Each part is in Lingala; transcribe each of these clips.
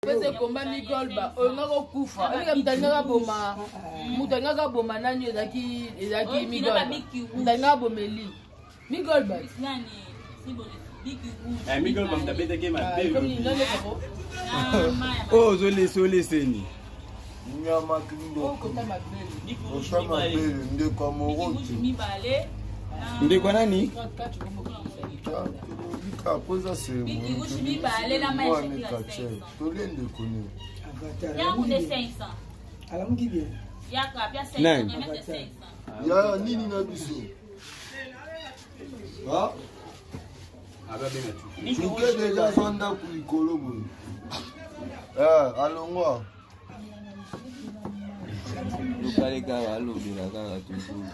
Pese komba migolba onako kufa alika mtanga boma mutanga boma nani ezaki migolba mtanga bomeli migolba nani migolba mtabeta ke mabelo oh zole seni nyama kindo osama bele nde kwa moroto nde kwa nani apoza semo tolende kone ya nini na biso tuke deja zonda kulikolo boye alongwa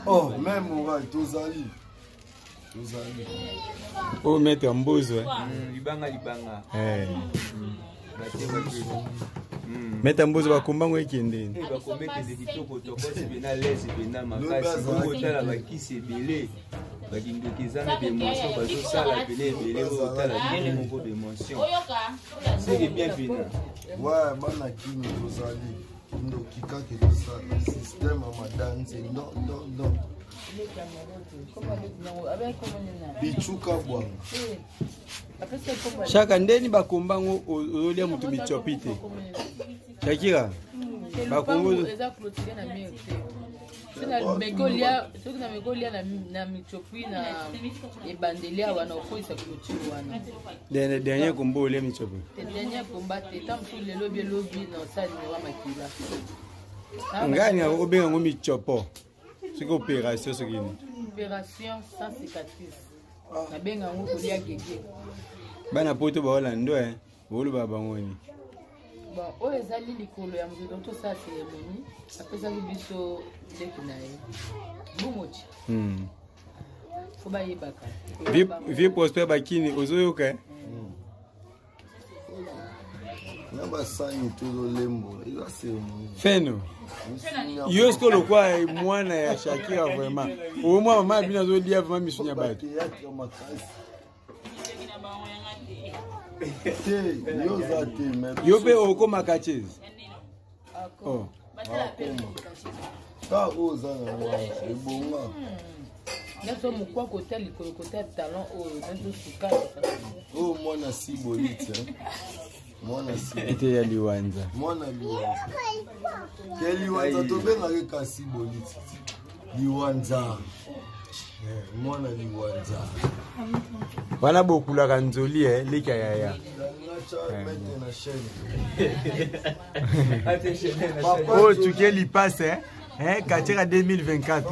oh même oral tozali oh maître mbozo libanga maître mbozo bakombango ekende bakomekeze kitoko tokosi bena lesi bena makasi botala bakisi ebele bakindoki eza na bémotion bazosala ebele otala bien moko bémotion c'est bien fini ouais bana kini tozali ndoki kaka tosala système ya madanse non bichuka bwana shaka ndeni bakombango ozolia mutu bichopi te shakira bakongo eza clôturé na mur te soki na mekolia na michopi na ebandeli awa na okoyisa clôture wana dernier komba olia michopi dernier komba te ta mosusu lelobi elobi na osali mewa makila ngani obenga ngo michopo soki opération soki ni opération sans cicatrice nabenga yango kolia gege bana poto baola ndo boloba bangoni bon oyo ezali likolo ya moto tosala cérémonie apesaki biso ndeko na ye bumoci fo bayebaka vie prospère bakini ozoyoka na basani tozolembola eza cérémonie feno yo siko lokwa mwana ya Shakira vraiment au moins mama bina zolia vraiment misunya bato yo pe okoma kachezi oh ka oza na ebonga neto mukwa kotel likolo kotel talon oyo neto suka oh mwana sibolite mwana si ete ya liwanza mwana liwanza ke liwanza tobengaka ka sibolite liwanza mwana liwanza wana bokulaka nzoli leka yaya oh tuke lipasse Kachera 2024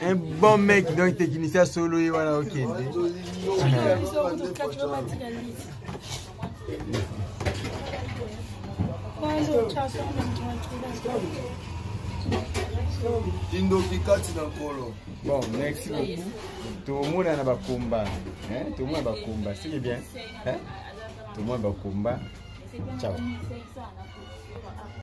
un bon mec donc technicien solo et voilà ok bon merci beaucoup tout le monde a bakomba tout le monde bakomba c'est bien tout le monde bakomba ciao